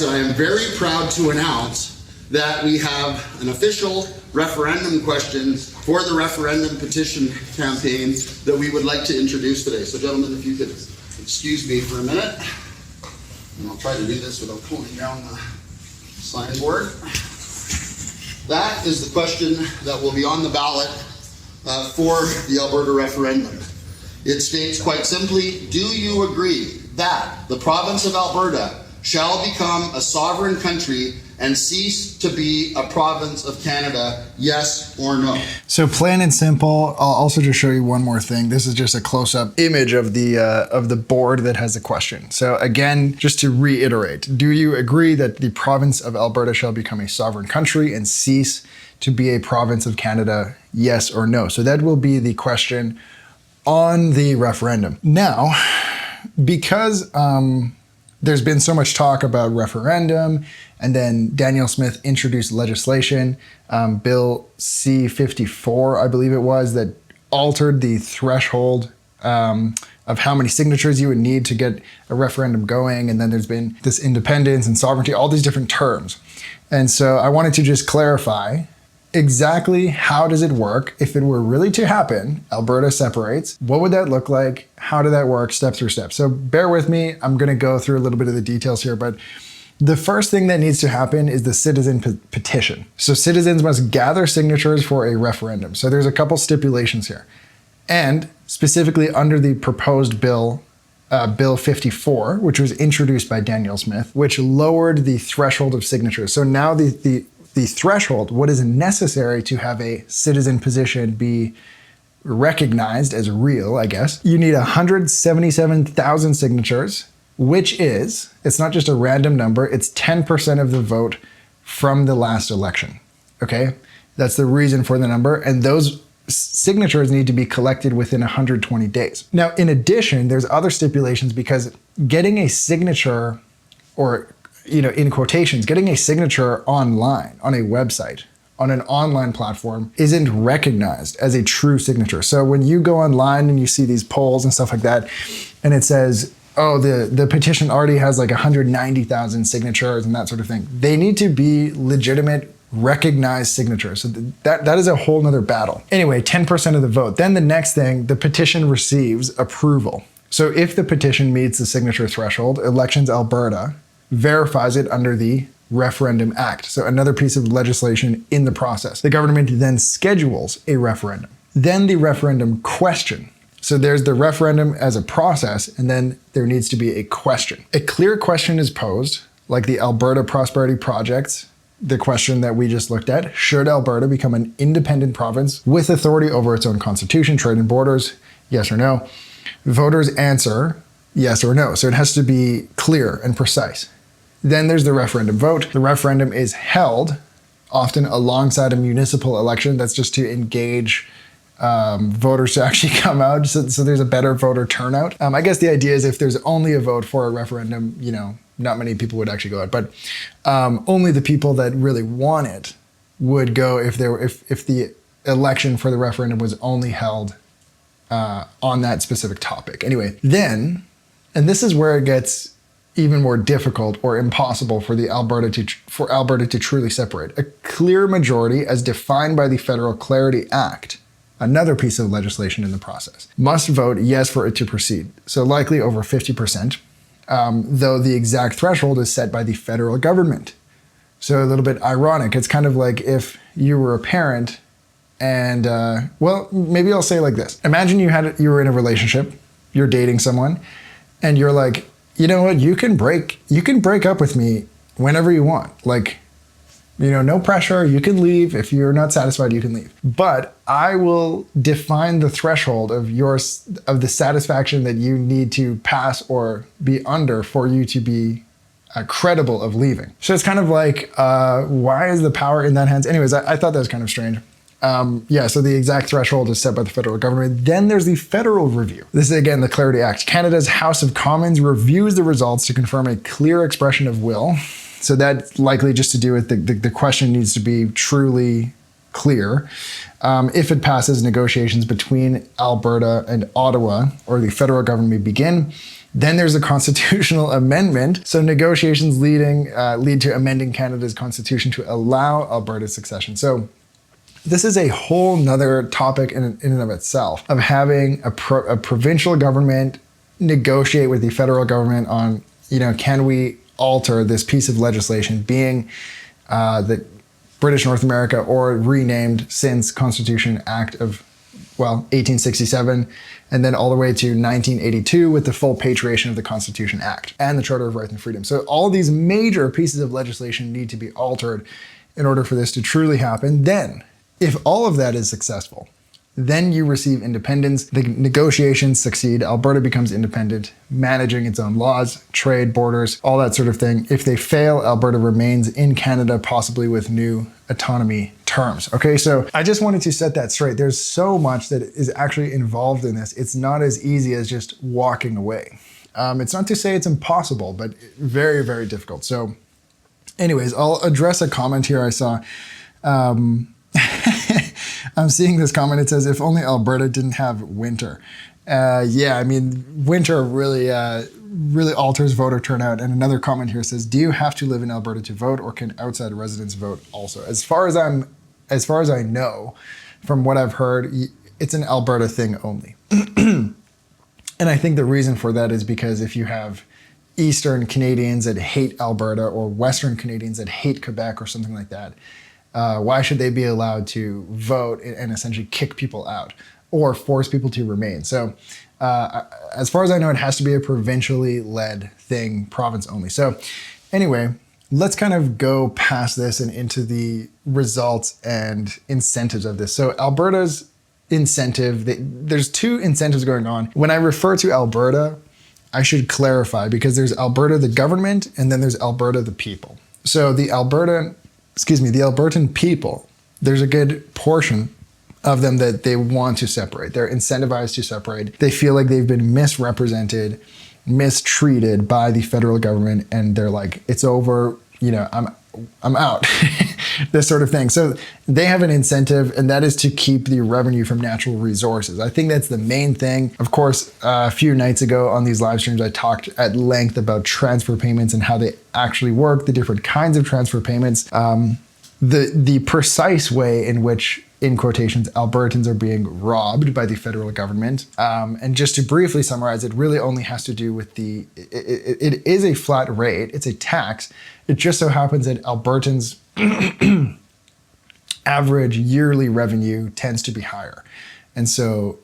that I am very proud to announce that we have an official referendum question for the referendum petition campaign that we would like to introduce today. So gentlemen, if you could excuse me for a minute, and I'll try to do this without pulling down the signboard. That is the question that will be on the ballot for the Alberta referendum. It states quite simply, do you agree that the province of Alberta shall become a sovereign country and cease to be a province of Canada, yes or no? So plain and simple. I'll also just show you one more thing. This is just a close-up image of the board that has the question. So again, just to reiterate, do you agree that the province of Alberta shall become a sovereign country and cease to be a province of Canada, yes or no? So that will be the question on the referendum. Now, because there's been so much talk about referendum, and then Danielle Smith introduced legislation, Bill C-54, I believe it was, that altered the threshold of how many signatures you would need to get a referendum going. And then there's been this independence and sovereignty, all these different terms. And so I wanted to just clarify exactly how does it work if it were really to happen, Alberta separates, what would that look like? How did that work step through step? So bear with me, I'm gonna go through a little bit of the details here, but the first thing that needs to happen is the citizen petition. So citizens must gather signatures for a referendum. So there's a couple stipulations here. And specifically under the proposed bill, Bill 54, which was introduced by Danielle Smith, which lowered the threshold of signatures. So now the threshold, what is necessary to have a citizen petition be recognized as real, I guess, you need 177,000 signatures, which is, it's not just a random number, it's 10% of the vote from the last election, okay? That's the reason for the number, and those signatures need to be collected within 120 days. Now, in addition, there's other stipulations because getting a signature, or in quotations, getting a signature online, on a website, on an online platform, isn't recognized as a true signature. So when you go online and you see these polls and stuff like that, and it says, oh, the petition already has like 190,000 signatures and that sort of thing, they need to be legitimate, recognized signatures. So that is a whole nother battle. Anyway, 10% of the vote. Then the next thing, the petition receives approval. So if the petition meets the signature threshold, Elections Alberta verifies it under the Referendum Act. So another piece of legislation in the process. The government then schedules a referendum. Then the referendum question. So there's the referendum as a process, and then there needs to be a question. A clear question is posed, like the Alberta Prosperity Project's, the question that we just looked at. Should Alberta become an independent province with authority over its own constitution, trade and borders? Yes or no? Voters answer yes or no. So it has to be clear and precise. Then there's the referendum vote. The referendum is held often alongside a municipal election. That's just to engage voters to actually come out, so there's a better voter turnout. I guess the idea is if there's only a vote for a referendum, not many people would actually go out, but only the people that really want it would go if the election for the referendum was only held on that specific topic. Anyway, then, and this is where it gets even more difficult or impossible for Alberta to truly separate. A clear majority, as defined by the Federal Clarity Act, another piece of legislation in the process, must vote yes for it to proceed. So likely over 50%, though the exact threshold is set by the federal government. So a little bit ironic. It's kind of like if you were a parent and, well, maybe I'll say it like this. Imagine you were in a relationship, you're dating someone, and you're like, you know what, you can break up with me whenever you want. Like, no pressure, you can leave. If you're not satisfied, you can leave. But I will define the threshold of the satisfaction that you need to pass or be under for you to be credible of leaving. So it's kind of like, why is the power in that hands? Anyways, I thought that was kind of strange. So the exact threshold is set by the federal government. Then there's the federal review. This is again the Clarity Act. Canada's House of Commons reviews the results to confirm a clear expression of will. So that's likely just to do with the question needs to be truly clear. If it passes, negotiations between Alberta and Ottawa or the federal government may begin. Then there's a constitutional amendment. So negotiations lead to amending Canada's constitution to allow Alberta's succession. So this is a whole nother topic in and of itself, of having a provincial government negotiate with the federal government on, can we alter this piece of legislation, being the British North America, or renamed since Constitution Act of 1867, and then all the way to 1982 with the full patriation of the Constitution Act and the Charter of Rights and Freedom. So all these major pieces of legislation need to be altered in order for this to truly happen. Then, if all of that is successful, then you receive independence. The negotiations succeed. Alberta becomes independent, managing its own laws, trade, borders, all that sort of thing. If they fail, Alberta remains in Canada, possibly with new autonomy terms. Okay, so I just wanted to set that straight. There's so much that is actually involved in this. It's not as easy as just walking away. It's not to say it's impossible, but very, very difficult. So anyways, I'll address a comment here I saw. I'm seeing this comment. It says, if only Alberta didn't have winter. Winter really alters voter turnout. And another comment here says, do you have to live in Alberta to vote, or can outside residents vote also? As far as I know, from what I've heard, it's an Alberta thing only. And I think the reason for that is because if you have Eastern Canadians that hate Alberta, or Western Canadians that hate Quebec or something like that, why should they be allowed to vote and essentially kick people out or force people to remain? So as far as I know, it has to be a provincially led thing, province only. So anyway, let's kind of go past this and into the results and incentives of this. So Alberta's incentive, there's two incentives going on. When I refer to Alberta, I should clarify, because there's Alberta, the government, and then there's Alberta, the people. So the Albertan people, there's a good portion of them that they want to separate. They're incentivized to separate. They feel like they've been misrepresented, mistreated by the federal government, and they're like, it's over, I'm out, this sort of thing. So they have an incentive, and that is to keep the revenue from natural resources. I think that's the main thing. Of course, a few nights ago on these live streams, I talked at length about transfer payments and how they actually work, the different kinds of transfer payments, the precise way in which, in quotations, Albertans are being robbed by the federal government. And just to briefly summarize, it really only has to do with it is a flat rate, it's a tax. It just so happens that Albertans' average yearly revenue tends to be higher. And so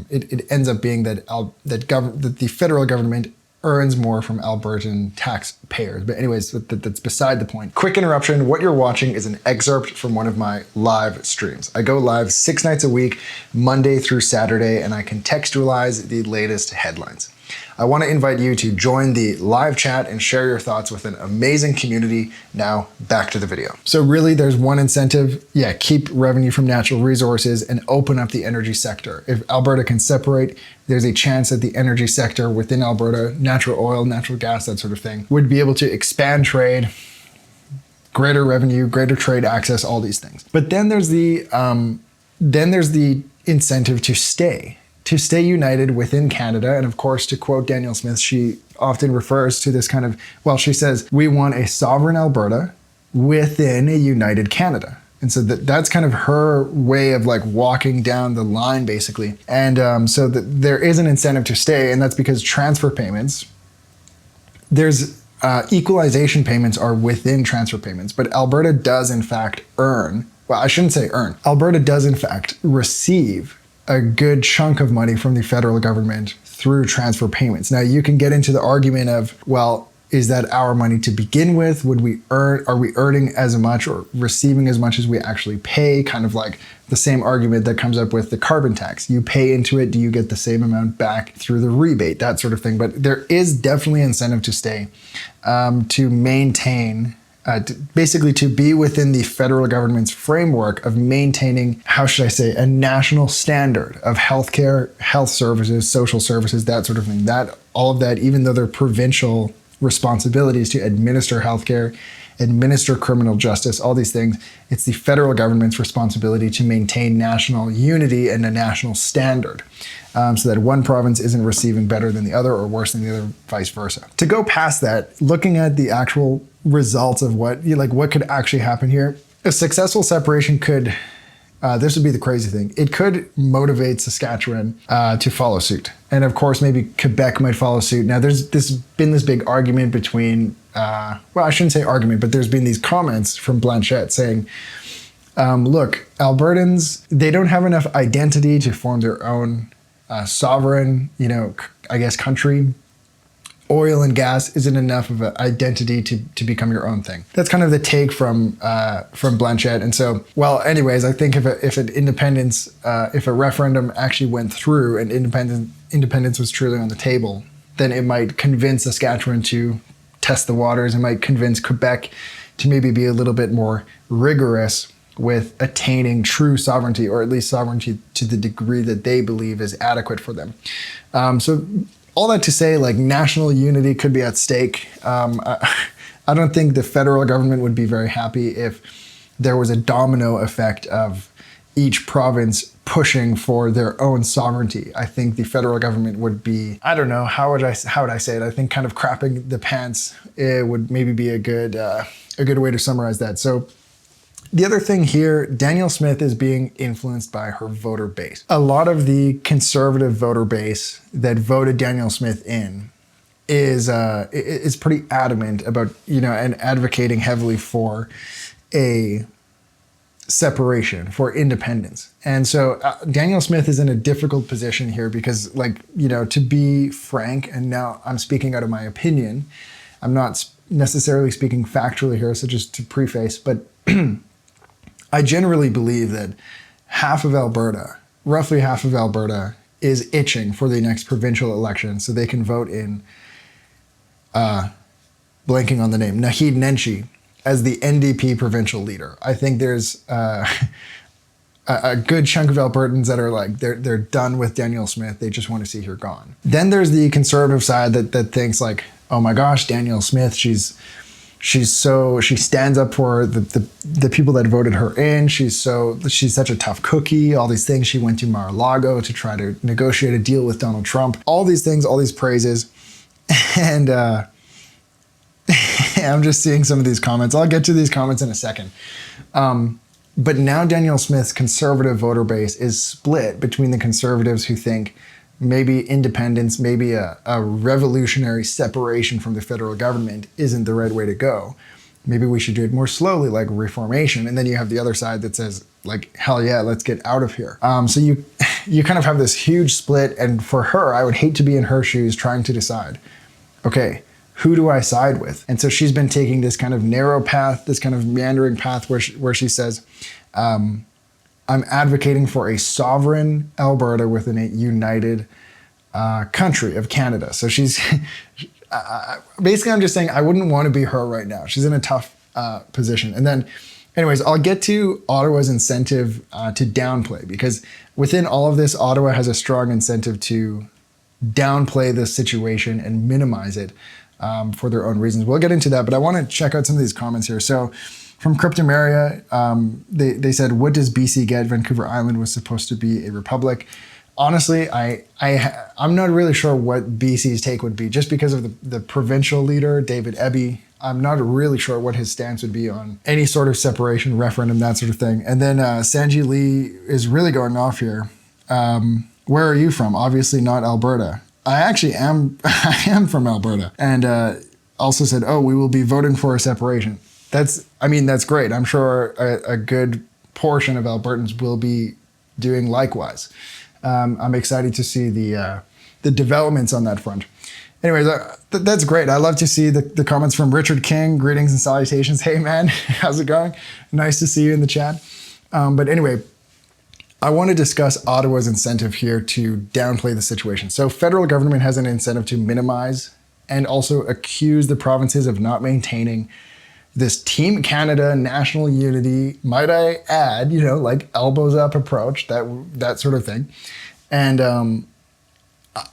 it ends up being that the federal government earns more from Albertan taxpayers. But anyways, that's beside the point. Quick interruption. What you're watching is an excerpt from one of my live streams. I go live 6 nights a week, Monday through Saturday, and I contextualize the latest headlines. I want to invite you to join the live chat and share your thoughts with an amazing community. Now, back to the video. So really, there's one incentive. Yeah, keep revenue from natural resources and open up the energy sector. If Alberta can separate, there's a chance that the energy sector within Alberta, natural oil, natural gas, that sort of thing, would be able to expand trade, greater revenue, greater trade access, all these things. But then there's the incentive to stay united within Canada. And of course, to quote Danielle Smith, she often refers to this kind of, she says, we want a sovereign Alberta within a united Canada. And so that's kind of her way of like walking down the line, basically. And so there is an incentive to stay, and that's because transfer payments, there's equalization payments are within transfer payments, but Alberta does in fact Alberta does in fact receive a good chunk of money from the federal government through transfer payments. Now you can get into the argument of, is that our money to begin with? Are we earning as much or receiving as much as we actually pay? Kind of like the same argument that comes up with the carbon tax. You pay into it, do you get the same amount back through the rebate? That sort of thing. But there is definitely incentive to stay, to maintain, basically to be within the federal government's framework of maintaining, a national standard of healthcare, health services, social services, that sort of thing. All of that, even though they're provincial responsibilities to administer healthcare, administer criminal justice, all these things. It's the federal government's responsibility to maintain national unity and a national standard, so that one province isn't receiving better than the other or worse than the other, vice versa. To go past that, looking at the actual results of what could actually happen here, a successful separation could, this would be the crazy thing, it could motivate Saskatchewan to follow suit. And of course, maybe Quebec might follow suit. Now, there's been this big argument between, well, I shouldn't say argument, but there's been these comments from Blanchette saying, look, Albertans, they don't have enough identity to form their own sovereign, I guess, country. Oil and gas isn't enough of an identity to become your own thing. That's kind of the take from Blanchette. And so, well, anyways, I think if a referendum actually went through and independence was truly on the table, then it might convince Saskatchewan to test the waters. It might convince Quebec to maybe be a little bit more rigorous with attaining true sovereignty, or at least sovereignty to the degree that they believe is adequate for them. So all that to say, national unity could be at stake. I don't think the federal government would be very happy if there was a domino effect of each province pushing for their own sovereignty. I think the federal government would be, I don't know, how would I say it? I think kind of crapping the pants, it would maybe be a good way to summarize that. So the other thing here, Danielle Smith is being influenced by her voter base. A lot of the conservative voter base that voted Danielle Smith in is pretty adamant about, and advocating heavily for a separation, for independence. And so Danielle Smith is in a difficult position here because, to be frank, and now I'm speaking out of my opinion, I'm not necessarily speaking factually here, so just to preface, but I generally believe that roughly half of Alberta, is itching for the next provincial election so they can vote in, blanking on the name, Naheed Nenshi as the NDP provincial leader. I think there's a good chunk of Albertans that are they're done with Danielle Smith. They just want to see her gone. Then there's the conservative side that thinks oh my gosh, Danielle Smith, she stands up for the people that voted her in. She's such a tough cookie, all these things. She went to Mar-a-Lago to try to negotiate a deal with Donald Trump. All these things, all these praises. And I'm just seeing some of these comments. I'll get to these comments in a second. But now Danielle Smith's conservative voter base is split between the conservatives who think maybe independence, maybe a revolutionary separation from the federal government isn't the right way to go. Maybe we should do it more slowly, like reformation. And then you have the other side that says, hell yeah, let's get out of here. So you kind of have this huge split. And for her, I would hate to be in her shoes trying to decide, okay, who do I side with? And so she's been taking this kind of narrow path, this kind of meandering path where she says, I'm advocating for a sovereign Alberta within a united country of Canada. So she's basically, I'm just saying I wouldn't want to be her right now. She's in a tough position. And then anyways, I'll get to Ottawa's incentive to downplay, because within all of this, Ottawa has a strong incentive to downplay this situation and minimize it for their own reasons. We'll get into that, but I want to check out some of these comments here. So from Cryptomaria, they said, what does BC get? Vancouver Island was supposed to be a republic. Honestly, I'm not really sure what BC's take would be, just because of the provincial leader, David Eby. I'm not really sure what his stance would be on any sort of separation, referendum, that sort of thing. And then Sanji Lee is really going off here. Where are you from? Obviously not Alberta. I actually am. I am from Alberta. And also said, oh, we will be voting for a separation. That's great. I'm sure a good portion of Albertans will be doing likewise. I'm excited to see the developments on that front. Anyways, that's great. I love to see the comments from Richard King. Greetings and salutations. Hey man, how's it going? Nice to see you in the chat. But anyway, I want to discuss Ottawa's incentive here to downplay the situation. So federal government has an incentive to minimize and also accuse the provinces of not maintaining this Team Canada national unity, might I add, elbows up approach, that sort of thing. And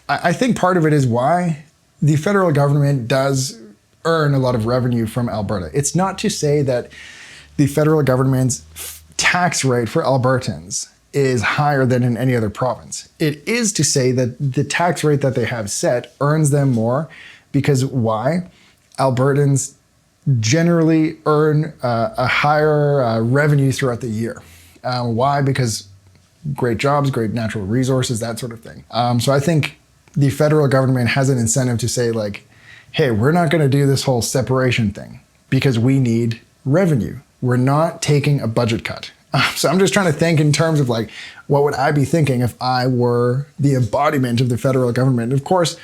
I think part of it is why the federal government does earn a lot of revenue from Alberta. It's not to say that the federal government's tax rate for Albertans is higher than in any other province. It is to say that the tax rate that they have set earns them more because why? Albertans generally earn a higher revenue throughout the year. Why? Because great jobs, great natural resources, that sort of thing. So I think the federal government has an incentive to say like, hey, we're not going to do this whole separation thing because we need revenue. We're not taking a budget cut. So I'm just trying to think in terms of like, what would I be thinking if I were the embodiment of the federal government? Of course,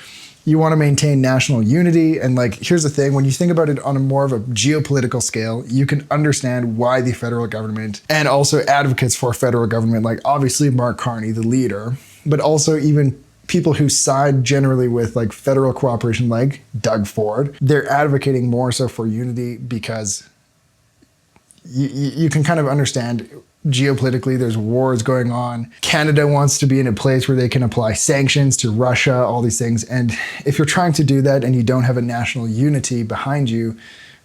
you want to maintain national unity. And like, here's the thing, when you think about it on a more of a geopolitical scale, you can understand why the federal government and also advocates for federal government, like obviously Mark Carney, the leader, but also even people who side generally with like federal cooperation, like Doug Ford, they're advocating more so for unity because you can kind of understand geopolitically there's wars going on. Canada wants to be in a place where they can apply sanctions to Russia, all these things. And if you're trying to do that and you don't have a national unity behind you,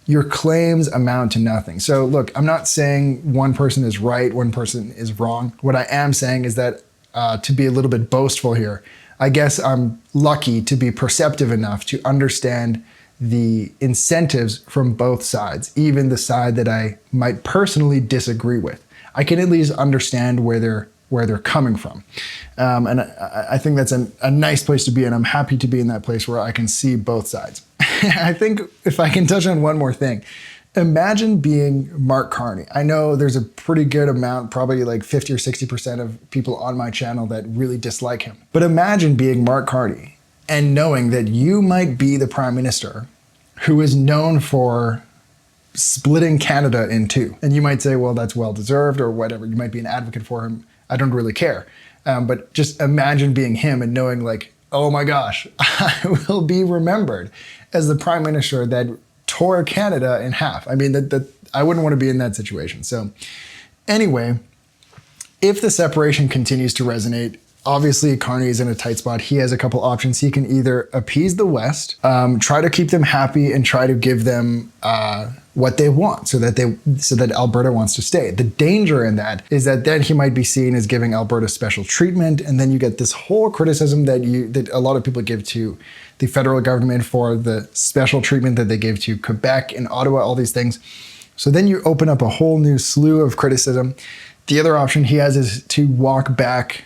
your claims amount to nothing. So look, I'm not saying one person is right, one person is wrong. What I am saying is that to be a little bit boastful here, I guess I'm lucky to be perceptive enough to understand the incentives from both sides, even the side that I might personally disagree with. I can at least understand where they're coming from. And I think that's a nice place to be, and I'm happy to be in that place where I can see both sides. I think if I can touch on one more thing, imagine being Mark Carney. I know there's a pretty good amount, probably like 50 or 60% of people on my channel that really dislike him. But imagine being Mark Carney and knowing that you might be the prime minister who is known for splitting Canada in two. And you might say, well, that's well-deserved or whatever. You might be an advocate for him. I don't really care. But just imagine being him and knowing like, oh my gosh, I will be remembered as the prime minister that tore Canada in half. I mean, that I wouldn't want to be in that situation. So anyway, if the separation continues to resonate, obviously Carney is in a tight spot. He has a couple options. He can either appease the West, try to keep them happy and try to give them what they want so that Alberta wants to stay. The danger in that is that then he might be seen as giving Alberta special treatment, and then you get this whole criticism that a lot of people give to the federal government for the special treatment that they give to Quebec and Ottawa, all these things. So then you open up a whole new slew of criticism. The other option he has is to walk back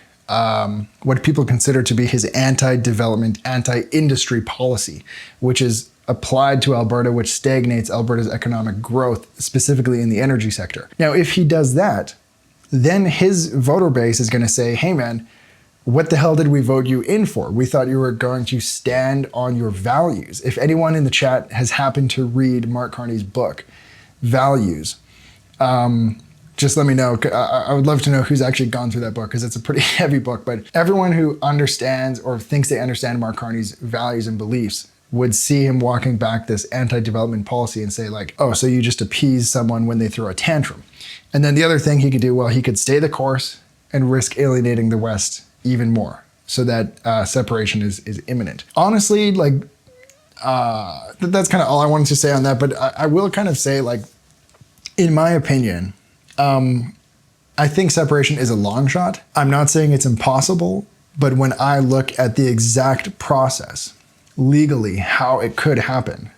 what people consider to be his anti-development, anti-industry policy, which is applied to Alberta, which stagnates Alberta's economic growth, specifically in the energy sector. Now, if he does that, then his voter base is going to say, hey man, what the hell did we vote you in for? We thought you were going to stand on your values. If anyone in the chat has happened to read Mark Carney's book, Values, just let me know. I would love to know who's actually gone through that book because it's a pretty heavy book. But everyone who understands or thinks they understand Mark Carney's values and beliefs would see him walking back this anti-development policy and say like, oh, so you just appease someone when they throw a tantrum. And then the other thing he could do, well, he could stay the course and risk alienating the West even more so that separation is imminent. Honestly, like that's kind of all I wanted to say on that. But I will kind of say like, in my opinion, I think separation is a long shot. I'm not saying it's impossible, but when I look at the exact process, legally, how it could happen,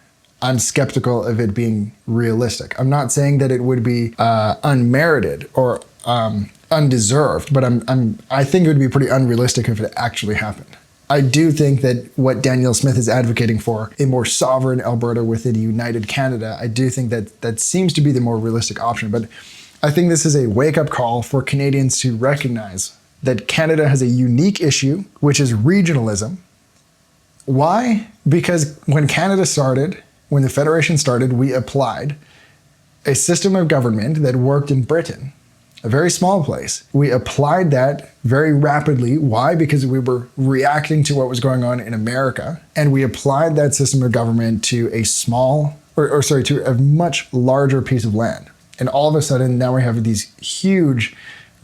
I'm skeptical of it being realistic. I'm not saying that it would be unmerited or undeserved, but I think it would be pretty unrealistic if it actually happened. I do think that what Danielle Smith is advocating for, a more sovereign Alberta within a united Canada, I do think that seems to be the more realistic option. But I think this is a wake-up call for Canadians to recognize that Canada has a unique issue, which is regionalism. Why? Because when Canada started, when the Federation started, we applied a system of government that worked in Britain, a very small place. We applied that very rapidly. Why? Because we were reacting to what was going on in America, and we applied that system of government to to a much larger piece of land. And all of a sudden, now we have these huge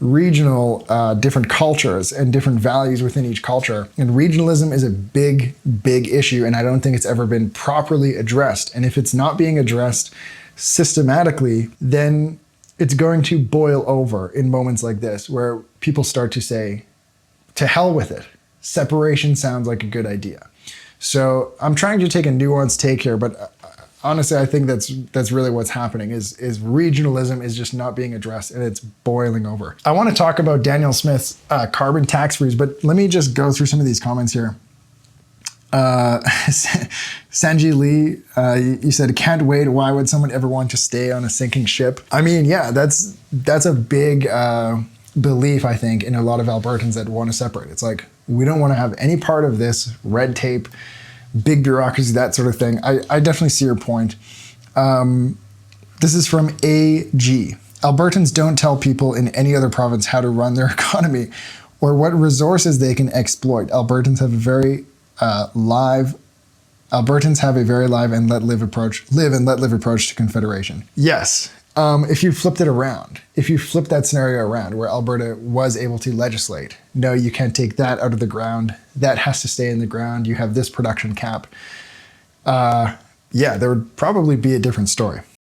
regional, different cultures and different values within each culture. And regionalism is a big, big issue, and I don't think it's ever been properly addressed. And if it's not being addressed systematically, then it's going to boil over in moments like this, where people start to say, to hell with it. Separation sounds like a good idea. So I'm trying to take a nuanced take here, but honestly, I think that's really what's happening is regionalism is just not being addressed, and it's boiling over. I want to talk about Daniel Smith's carbon tax freeze, but let me just go through some of these comments here. Sanji Lee, you said, can't wait. Why would someone ever want to stay on a sinking ship? I mean, yeah, that's a big belief, I think, in a lot of Albertans that want to separate. It's like, we don't want to have any part of this red tape, big bureaucracy, that sort of thing. I definitely see your point. This is from AG. Albertans don't tell people in any other province how to run their economy or what resources they can exploit. Albertans have a very live and let live approach to confederation. Yes. If you flipped it around, if you flip that scenario around where Alberta was able to legislate, no, you can't take that out of the ground. That has to stay in the ground. You have this production cap. Yeah, there would probably be a different story.